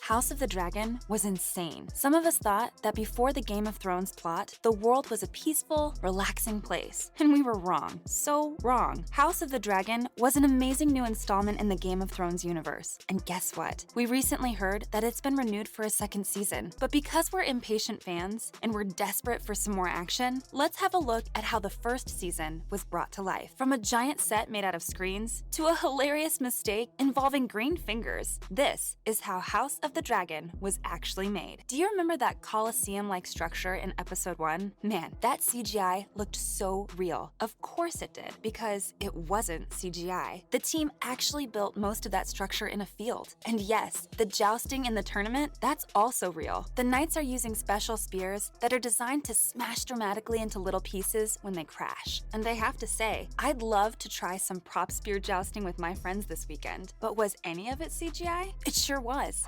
House of the Dragon was insane. Some of us thought that before the Game of Thrones plot, the world was a peaceful, relaxing place. And we were wrong. So wrong. House of the Dragon was an amazing new installment in the Game of Thrones universe. And guess what? We recently heard that it's been renewed for a second season. But because we're impatient fans and we're desperate for some more action, let's have a look at how the first season was brought to life. From a giant set made out of screens to a hilarious mistake involving green fingers, this is how House of the Dragon was actually made. Do you remember that Colosseum-like structure in episode 1? Man, that CGI looked so real. Of course it did, because it wasn't CGI. The team actually built most of that structure in a field. And yes, the jousting in the tournament, that's also real. The knights are using special spears that are designed to smash dramatically into little pieces when they crash. And I have to say, I'd love to try some prop spear jousting with my friends this weekend. But was any of it CGI? It sure was.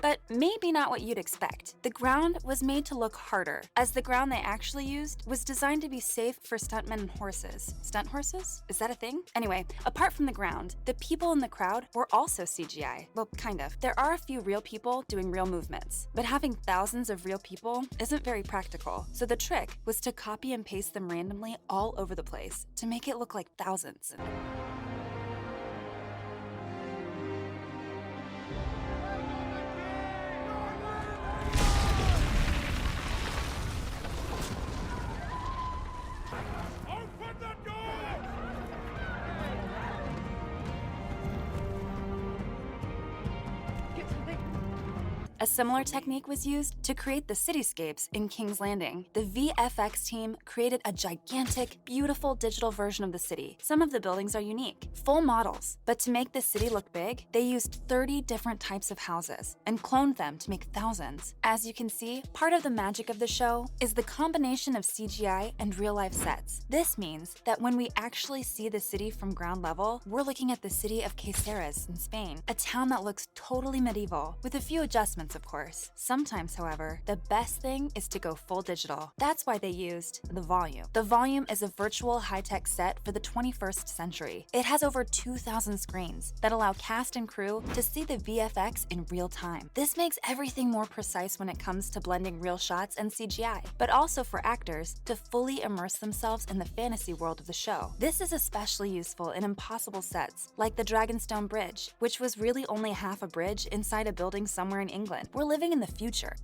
But maybe not what you'd expect. The ground was made to look harder, as the ground they actually used was designed to be safe for stuntmen and horses. Stunt horses? Is that a thing? Anyway, apart from the ground, the people in the crowd were also CGI. Well, kind of. There are a few real people doing real movements, but having thousands of real people isn't very practical. So the trick was to copy and paste them randomly all over the place to make it look like thousands. A similar technique was used to create the cityscapes in King's Landing. The VFX team created a gigantic, beautiful digital version of the city. Some of the buildings are unique, full models. But to make the city look big, they used 30 different types of houses and cloned them to make thousands. As you can see, part of the magic of the show is the combination of CGI and real-life sets. This means that when we actually see the city from ground level, we're looking at the city of Caceres in Spain, a town that looks totally medieval, with a few adjustments, of course. Sometimes, however, the best thing is to go full digital. That's why they used the Volume. The Volume is a virtual high-tech set for the 21st century. It has over 2,000 screens that allow cast and crew to see the VFX in real time. This makes everything more precise when it comes to blending real shots and CGI, but also for actors to fully immerse themselves in the fantasy world of the show. This is especially useful in impossible sets, like the Dragonstone Bridge, which was really only half a bridge inside a building somewhere in England. We're living in the future.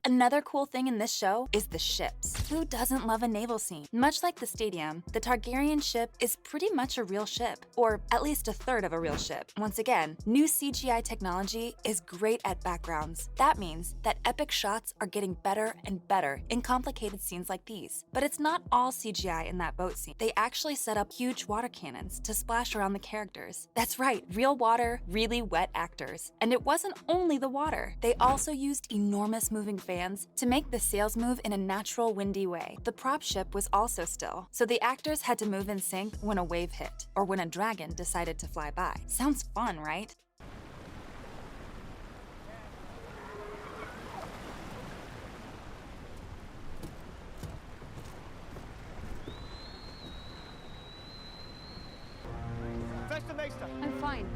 Another cool thing in this show is the ships. Who doesn't love a naval scene? Much like the stadium, the Targaryen ship is pretty much a real ship, or at least a third of a real ship. Once again, new CGI technology is great at backgrounds. That means that epic shots are getting better and better in complicated scenes like these. But it's not all CGI in that boat scene. They actually set up huge water cannons to splash around the characters. That's right, real water, really wet actors. And it wasn't only the water. They also used enormous moving fans to make the sails move in a natural windy way. The prop ship was also still, so the actors had to move in sync when a wave hit, or when a dragon decided to fly by. Sounds fun, right? I'm fine.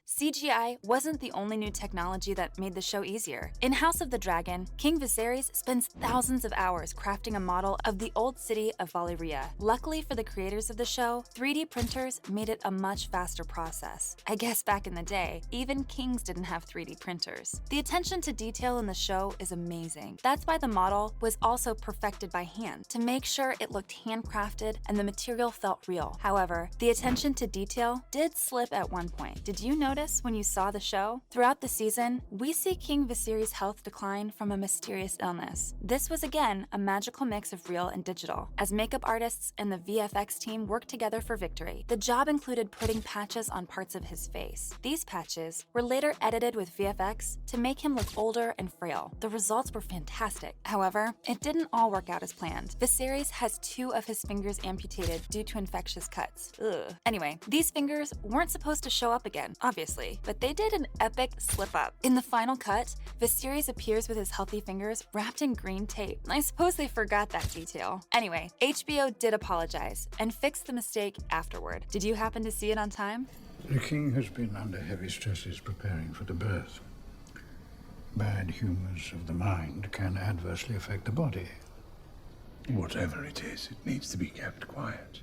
CGI wasn't the only new technology that made the show easier. In House of the Dragon, King Viserys spends thousands of hours crafting a model of the old city of Valyria. Luckily for the creators of the show, 3D printers made it a much faster process. I guess back in the day, even kings didn't have 3D printers. The attention to detail in the show is amazing. That's why the model was also perfected by hand, to make sure it looked handcrafted and the material felt real. However, the attention to detail did slip at one point. Did you notice? notice when you saw the show? Throughout the season, we see King Viserys' health decline from a mysterious illness. This was again a magical mix of real and digital, as makeup artists and the VFX team worked together for victory. The job included putting patches on parts of his face. These patches were later edited with VFX to make him look older and frail. The results were fantastic. However, it didn't all work out as planned. Viserys has 2 of his fingers amputated due to infectious cuts. Ugh. Anyway, these fingers weren't supposed to show up again, obviously, but they did an epic slip-up. In the final cut, Viserys appears with his healthy fingers wrapped in green tape. I suppose they forgot that detail. Anyway, HBO did apologize and fixed the mistake afterward. Did you happen to see it on time? The king has been under heavy stresses preparing for the birth. Bad humors of the mind can adversely affect the body. Whatever it is, it needs to be kept quiet.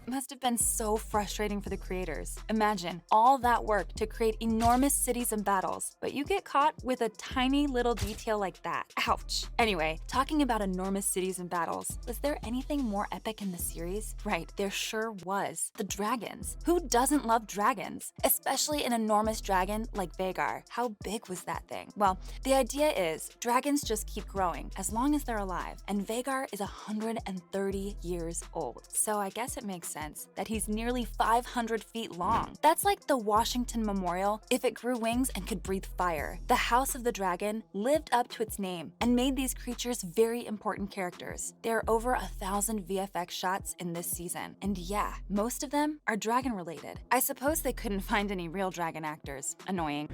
Must have been so frustrating for the creators. Imagine all that work to create enormous cities and battles, but you get caught with a tiny little detail like that. Ouch. Anyway, talking about enormous cities and battles, was there anything more epic in the series? Right, there sure was. The dragons. Who doesn't love dragons? Especially an enormous dragon like Vhagar. How big was that thing? Well, the idea is dragons just keep growing as long as they're alive, and Vhagar is 130 years old. So I guess it makes sense that he's nearly 500 feet long. That's like the Washington Memorial if it grew wings and could breathe fire. The House of the Dragon lived up to its name and made these creatures very important characters. There are over 1,000 VFX shots in this season, and yeah, most of them are dragon related. I suppose they couldn't find any real dragon actors. Annoying.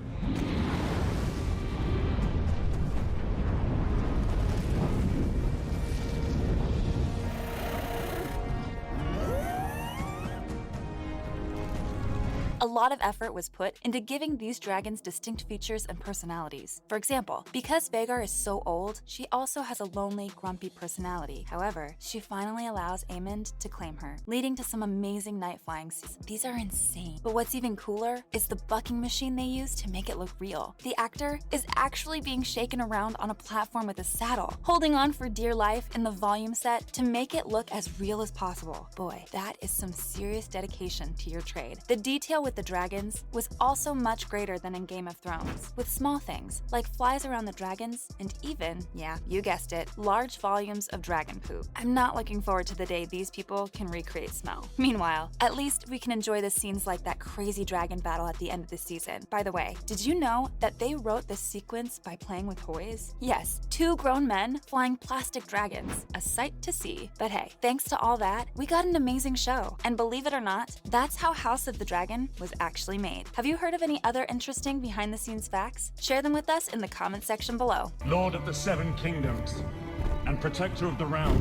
A lot of effort was put into giving these dragons distinct features and personalities. For example, because Vhagar is so old, she also has a lonely, grumpy personality. However, she finally allows Aemond to claim her, leading to some amazing night flying scenes. These are insane. But what's even cooler is the bucking machine they use to make it look real. The actor is actually being shaken around on a platform with a saddle, holding on for dear life in the volume set to make it look as real as possible. Boy, that is some serious dedication to your trade. The detail with the dragons was also much greater than in Game of Thrones, with small things like flies around the dragons and even, yeah, you guessed it, large volumes of dragon poop. I'm not looking forward to the day these people can recreate smell. Meanwhile, at least we can enjoy the scenes like that crazy dragon battle at the end of the season. By the way, did you know that they wrote this sequence by playing with toys? Yes, 2 grown men flying plastic dragons, a sight to see. But hey, thanks to all that, we got an amazing show. And believe it or not, that's how House of the Dragon was actually made. Have you heard of any other interesting behind-the-scenes facts? Share them with us in the comment section below. Lord of the 7 Kingdoms, and Protector of the Realm,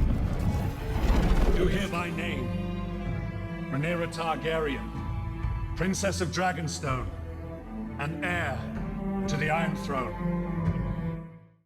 do hereby name Rhaenyra Targaryen, Princess of Dragonstone, and heir to the Iron Throne.